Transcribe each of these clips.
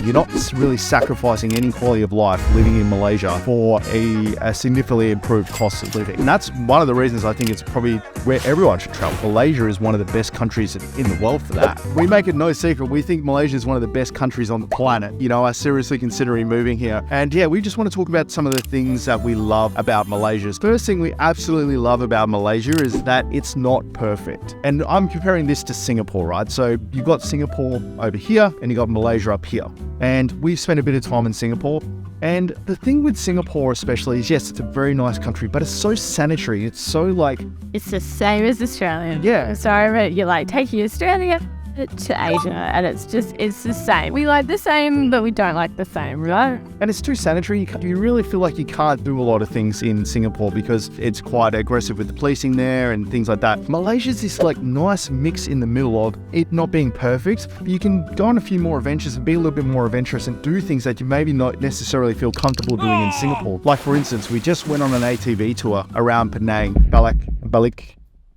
You're not really sacrificing any quality of life living in Malaysia for a significantly improved cost of living. And that's one of the reasons I think it's probably where everyone should travel. Malaysia is one of the best countries in the world for that. We make it no secret, we think Malaysia is one of the best countries on the planet. You know, I seriously considering moving here. And yeah, we just want to talk about some of the things that we love about Malaysia. First thing we absolutely love about Malaysia is that it's not perfect. And I'm comparing this to Singapore, right? So you've got Singapore over here and you've got Malaysia up here. And we've spent a bit of time in Singapore. And the thing with Singapore especially is, yes, it's a very nice country, but it's so sanitary. It's so like... It's the same as Australia. Yeah. Sorry, but you're like taking Australia to Asia and it's the same. We like the same, but we don't like the same, right? And it's too sanitary. You really feel like you can't do a lot of things in Singapore because it's quite aggressive with the policing there and things like that. Malaysia's this like nice mix in the middle of it not being perfect, but you can go on a few more adventures and be a little bit more adventurous and do things that you maybe not necessarily feel comfortable doing in Singapore. Like for instance, we just went on an ATV tour around Penang, Balik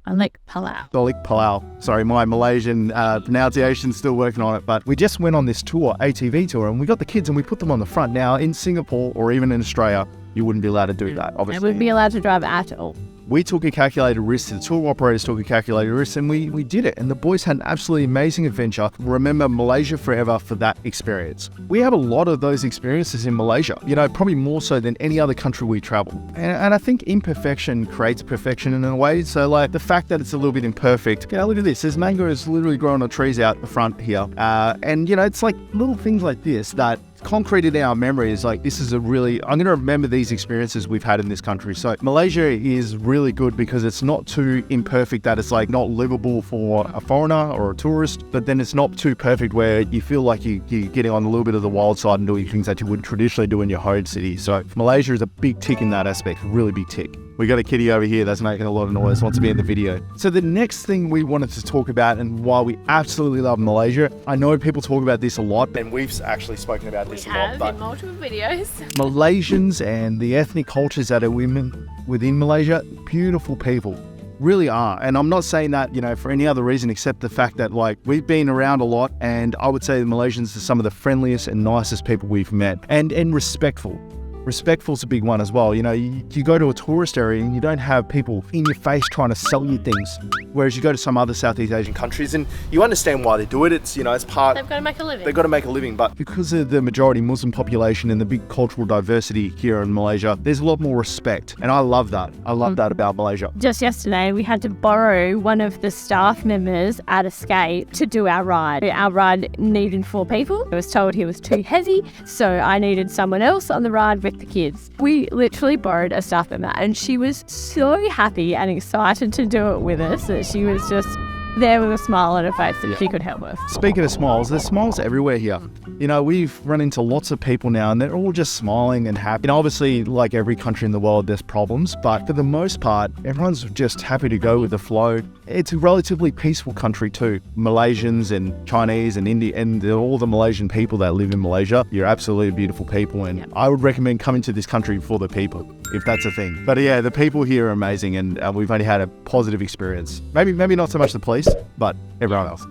Palau. Sorry, my Malaysian pronunciation's still working on it. But we just went on this tour, ATV tour, and we got the kids and we put them on the front. Now, in Singapore or even in Australia, you wouldn't be allowed to do that, obviously. They wouldn't be allowed to drive at all. We took a calculated risk, the tour operators took a calculated risk, and we did it. And the boys had an absolutely amazing adventure. Remember Malaysia forever for that experience. We have a lot of those experiences in Malaysia, you know, probably more so than any other country we travel. And I think imperfection creates perfection in a way. So like the fact that it's a little bit imperfect, you know, look at this. There's mangoes literally growing on trees out the front here. And, you know, it's like little things like this that concreted in our memory is like, this is I'm going to remember these experiences we've had in this country. So Malaysia is really good because it's not too imperfect that it's like not livable for a foreigner or a tourist, but then it's not too perfect where you feel like you're getting on a little bit of the wild side and doing things that you would traditionally do in your home city. So Malaysia is a big tick in that aspect, really big tick. We got a kitty over here that's making a lot of noise, wants to be in the video. So the next thing we wanted to talk about and why we absolutely love Malaysia, I know people talk about this a lot, and we've actually spoken about this a lot. But in multiple videos. Malaysians and the ethnic cultures that are women within Malaysia, beautiful people. Really are. And I'm not saying that, you know, for any other reason except the fact that like we've been around a lot, and I would say the Malaysians are some of the friendliest and nicest people we've met, and respectful. Respectful's a big one as well. You know, you go to a tourist area and you don't have people in your face trying to sell you things. Whereas you go to some other Southeast Asian countries and you understand why they do it. It's, you know, it's part... They've got to make a living. They've got to make a living. But because of the majority Muslim population and the big cultural diversity here in Malaysia, there's a lot more respect. And I love that. I love that about Malaysia. Just yesterday, we had to borrow one of the staff members at Escape to do our ride. Our ride needed 4 people. I was told he was too heavy, so I needed someone else on the ride with the kids. We literally borrowed a staff member and she was so happy and excited to do it with us that she was just there with a smile on her face that she could help us. Speaking of smiles, there's smiles everywhere here. You know, we've run into lots of people now and they're all just smiling and happy. And obviously, like every country in the world, there's problems, but for the most part, everyone's just happy to go with the flow. It's a relatively peaceful country too. Malaysians and Chinese and Indian and all the Malaysian people that live in Malaysia, you're absolutely beautiful people, and I would recommend coming to this country for the people, if that's a thing. But yeah, the people here are amazing, and we've only had a positive experience. Maybe not so much the police, but everyone else.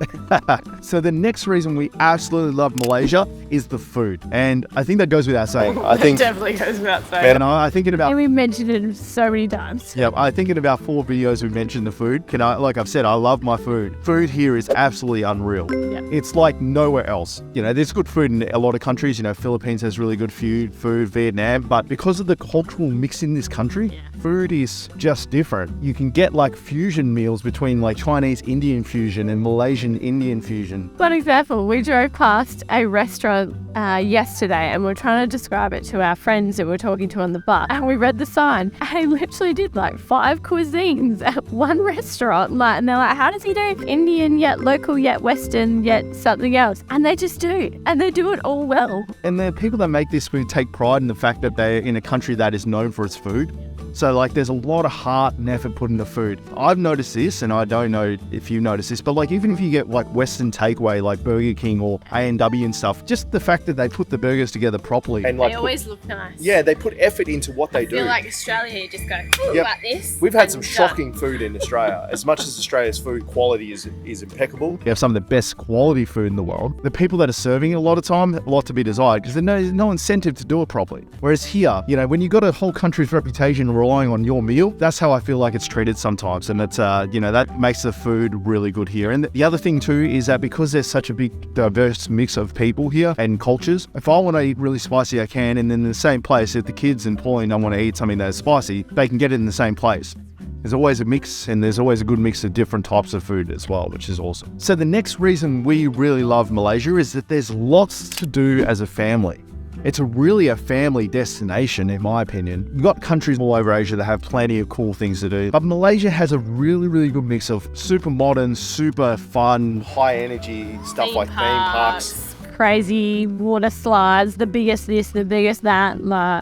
So the next reason we absolutely love Malaysia is the food, and I think that goes without saying. I think definitely goes without saying. And I think in about... And we mentioned it so many times. Yeah, I think in about 4 videos we mentioned the food. Like I've said, I love my food. Food here is absolutely unreal. Yeah. It's like nowhere else. You know, there's good food in a lot of countries. You know, Philippines has really good food, Vietnam. But because of the cultural mix in this country, food is just different. You can get like fusion meals between like Chinese Indian fusion and Malaysian Indian fusion. One example, we drove past a restaurant yesterday and we're trying to describe it to our friends that we're talking to on the bus, and we read the sign and he literally did like 5 cuisines at one restaurant, like, and they're like, how does he do Indian yet local yet Western yet something else? And they just do, and they do it all well. And the people that make this food take pride in the fact that they're in a country that is known for its food. So like there's a lot of heart and effort put into food. I've noticed this, and I don't know if you've noticed this, but like even if you get like Western takeaway like Burger King or A&W and stuff, just the fact that they put the burgers together properly and like They always look nice. yeah, they put effort into what they do. I feel like Australia, you just go Yep. like this. We've had and some done. shocking food in Australia. As much as Australia's food quality is impeccable, we have some of the best quality food in the world. The people that are serving it a lot of time, a lot to be desired because there's no incentive to do it properly. Whereas here, you know, when you've got a whole country's reputation relying on your meal, that's how I feel like it's treated sometimes. And it's, you know, that makes the food really good here. And the other thing too is that because there's such a big diverse mix of people here and cultures, if I want to eat really spicy, I can. And then in the same place, if the kids in Pauline don't want to eat something that's spicy, they can get it in the same place. There's always a mix, and there's always a good mix of different types of food as well, which is awesome. So the next reason we really love Malaysia is that there's lots to do as a family. It's really a family destination, in my opinion. You've got countries all over Asia that have plenty of cool things to do, but Malaysia has a really, really good mix of super modern, super fun, high energy stuff like theme parks. Crazy water slides, the biggest this, the biggest that,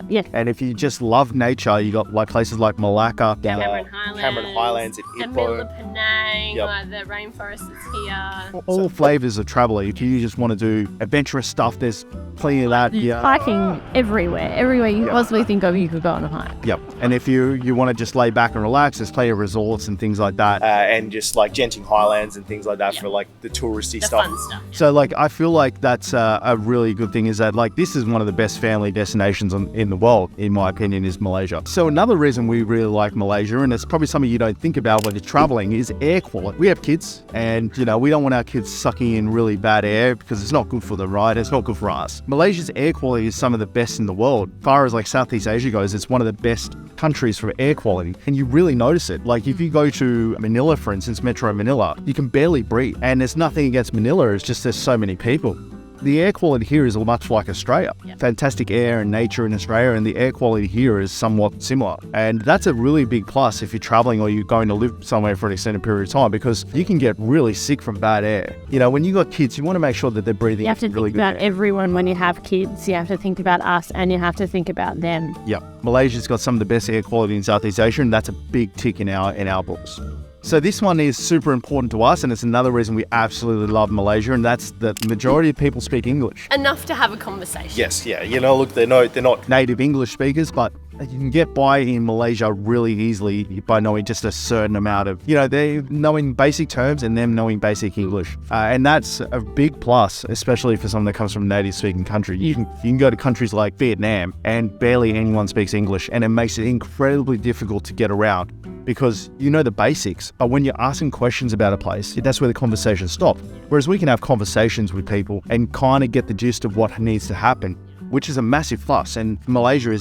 yeah. And if you just love nature, you got like places like Malacca, Cameron Highlands, in and middle of Ipoh. Penang, Yep. like the rainforest is here. All flavors of travel. If you just want to do adventurous stuff, there's plenty of that. Yeah. Hiking everywhere you possibly think of, you could go on a hike. Yep. And if you want to just lay back and relax, there's plenty of resorts and things like that, and just like Genting Highlands and things like that for like the touristy The stuff. fun stuff. So like I feel like that's a really good thing, is that like this is one of the best family destinations in the world, in my opinion, is Malaysia. So another reason we really like Malaysia, and it's probably something you don't think about when you're traveling, is air quality. We have kids, and you know we don't want our kids sucking in really bad air because it's not good for them, right? It's not good for us. Malaysia's air quality is some of the best in the world. As far as like Southeast Asia goes, it's one of the best countries for air quality, and you really notice it. Like if you go to Manila, for instance, Metro Manila, you can barely breathe, and there's nothing against Manila, it's just there's so many people. The air quality here is much like Australia. Yep. Fantastic air and nature in Australia, and the air quality here is somewhat similar. And that's a really big plus if you're traveling or you're going to live somewhere for an extended period of time, because you can get really sick from bad air. You know, when you got kids, you want to make sure that they're breathing You have to really think good about air. everyone when you have kids. You have to think about us, and you have to think about them. Yeah, Malaysia's got some of the best air quality in Southeast Asia, and that's a big tick in our books. So this one is super important to us, and it's another reason we absolutely love Malaysia, and that's that the majority of people speak English. Enough to have a conversation. Yes, yeah, you know, look, they're not native English speakers, but you can get by in Malaysia really easily by knowing just a certain amount of, you know, they knowing basic terms and them knowing basic English. And that's a big plus, especially for someone that comes from a native speaking country. You can go to countries like Vietnam and barely anyone speaks English, and it makes it incredibly difficult to get around because you know the basics, but when you're asking questions about a place, that's where the conversation stops. Whereas we can have conversations with people and kind of get the gist of what needs to happen, which is a massive plus. And Malaysia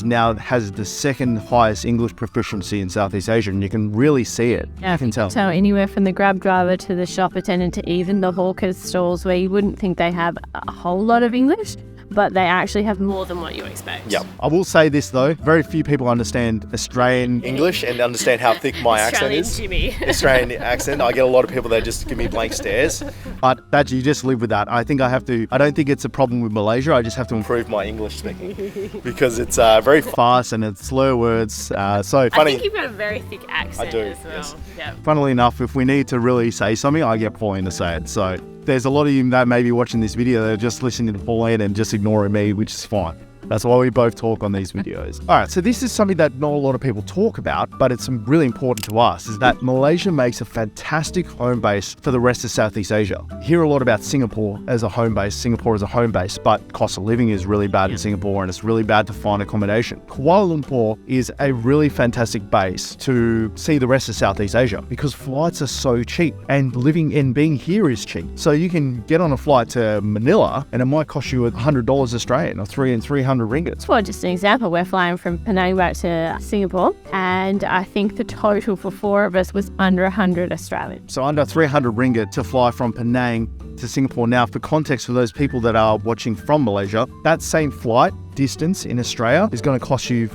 has the second highest English proficiency in Southeast Asia, and you can really see it. Yeah, you can tell. So anywhere from the grab driver to the shop attendant to even the hawkers stalls, where you wouldn't think they have a whole lot of English, but they actually have more than what you expect. Yeah. I will say this though, very few people understand Australian English and understand how thick my accent is. Jimmy. Australian accent. I get a lot of people that just give me blank stares. But that you just live with that. I don't think it's a problem with Malaysia. I just have to improve my English speaking because it's very fast and it's slur words. So funny. I think you've got a very thick accent I do, as well. yes. Yeah. Funnily enough, if we need to really say something, I get Pauline to say it. So there's a lot of you that may be watching this video that are just listening to Pauline and just ignoring me, which is fine. That's why we both talk on these videos. All right, so this is something that not a lot of people talk about, but it's really important to us, is that Malaysia makes a fantastic home base for the rest of Southeast Asia. You hear a lot about Singapore as a home base, but cost of living is really bad in Singapore, and it's really bad to find accommodation. Kuala Lumpur is a really fantastic base to see the rest of Southeast Asia because flights are so cheap, and living and being here is cheap. So you can get on a flight to Manila and it might cost you $100 Australian or 300 ringgits. Well, just an example, we're flying from Penang back to Singapore, and I think the total for 4 of us was under 100 Australian. So under 300 ringgit to fly from Penang to Singapore. Now, for context, for those people that are watching from Malaysia, that same flight distance in Australia is going to cost you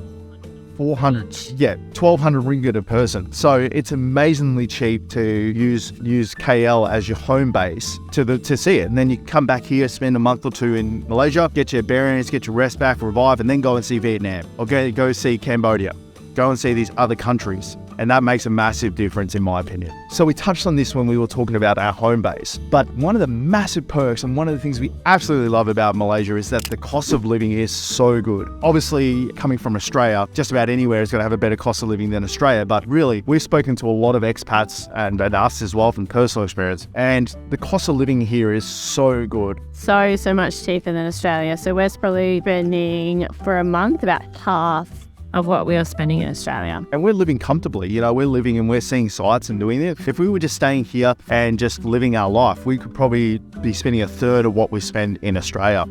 1,200 ringgit a person. So it's amazingly cheap to use KL as your home base to see it. And then you come back here, spend a month or two in Malaysia, get your bearings, get your rest back, revive, and then go and see Vietnam or go see Cambodia. Go and see these other countries. And that makes a massive difference in my opinion. So we touched on this when we were talking about our home base, but one of the massive perks and one of the things we absolutely love about Malaysia is that the cost of living is so good. Obviously, coming from Australia, just about anywhere is going to have a better cost of living than Australia, but really, we've spoken to a lot of expats and us as well from personal experience, and the cost of living here is so good. So much cheaper than Australia. So we're probably spending for a month about half of what we are spending in Australia. And we're living comfortably, we're living and we're seeing sights and doing it. If we were just staying here and just living our life, we could probably be spending a third of what we spend in Australia.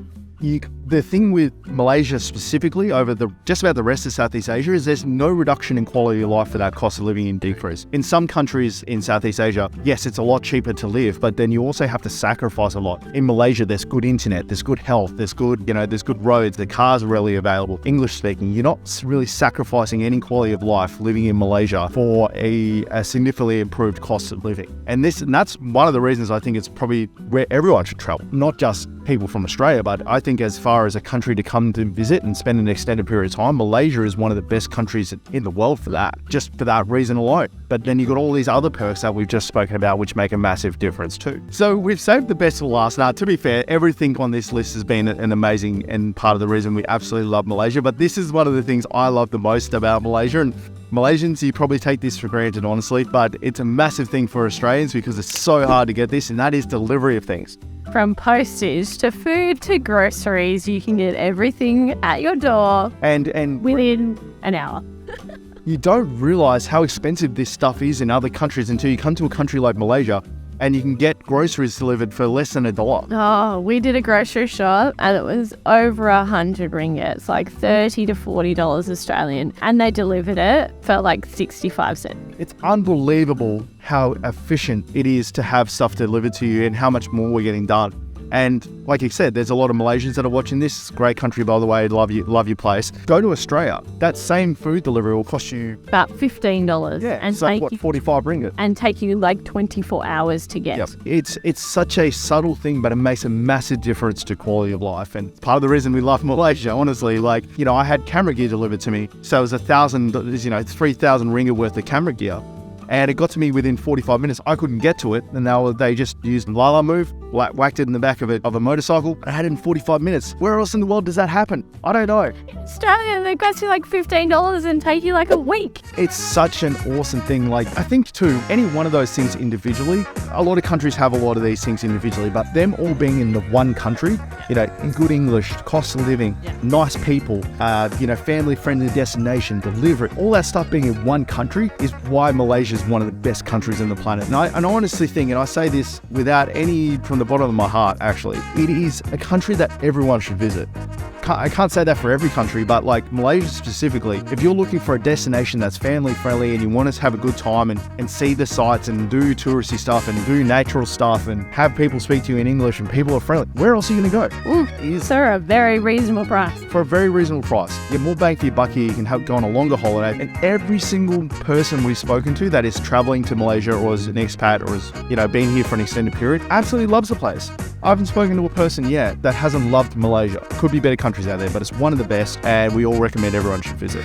The thing with Malaysia specifically over just about the rest of Southeast Asia is there's no reduction in quality of life for that cost of living in decrease. In some countries in Southeast Asia, yes, it's a lot cheaper to live, but then you also have to sacrifice a lot. In Malaysia, there's good internet, there's good health, there's good roads, the cars are readily available. English speaking, you're not really sacrificing any quality of life living in Malaysia for a significantly improved cost of living. And that's one of the reasons I think it's probably where everyone should travel, not just people from Australia, but I think as far as a country to come to visit and spend an extended period of time, Malaysia is one of the best countries in the world for that, just for that reason alone. But then you've got all these other perks that we've just spoken about, which make a massive difference too. So we've saved the best for last. Now, to be fair, everything on this list has been an amazing and part of the reason we absolutely love Malaysia, but this is one of the things I love the most about Malaysia. And Malaysians, you probably take this for granted, honestly, but it's a massive thing for Australians because it's so hard to get this, and that is delivery of things. From postage to food to groceries, you can get everything at your door and within an hour. You don't realize how expensive this stuff is in other countries until you come to a country like Malaysia and you can get groceries delivered for less than $1. Oh, we did a grocery shop and it was over 100 ringgits, like $30 to $40 Australian, and they delivered it for like 65 cents. It's unbelievable how efficient it is to have stuff delivered to you and how much more we're getting done. And like you said, there's a lot of Malaysians that are watching this. It's a great country, by the way. Love your place. Go to Australia. That same food delivery will cost you about $15. Yeah, and so 45 ringgit. And take you like 24 hours to get. Yep. It's such a subtle thing, but it makes a massive difference to quality of life. And part of the reason we love Malaysia, honestly, I had camera gear delivered to me. So it was 3,000 ringgit worth of camera gear. And it got to me within 45 minutes. I couldn't get to it. And now they just used Lala Move, whacked it in the back of a motorcycle. I had it in 45 minutes. Where else in the world does that happen? I don't know. In Australia, they cost you like $15 and take you like a week. It's such an awesome thing. I think too, any one of those things individually, a lot of countries have a lot of these things individually, but them all being in the one country, in good English, cost of living, nice people, family-friendly destination, delivery, all that stuff being in one country is why Malaysia is one of the best countries on the planet. And I honestly think, and I say this from the bottom of my heart, actually, it is a country that everyone should visit. I can't say that for every country, but Malaysia specifically, if you're looking for a destination that's family friendly and you want to have a good time and see the sights and do touristy stuff and do natural stuff and have people speak to you in English and people are friendly, where else are you going to go? For a very reasonable price. For a very reasonable price. You get more bang for your buck here, you can go on a longer holiday. And every single person we've spoken to that is traveling to Malaysia or is an expat or has, been here for an extended period, absolutely loves the place. I haven't spoken to a person yet that hasn't loved Malaysia. Could be better countries out there, but it's one of the best and we all recommend everyone should visit.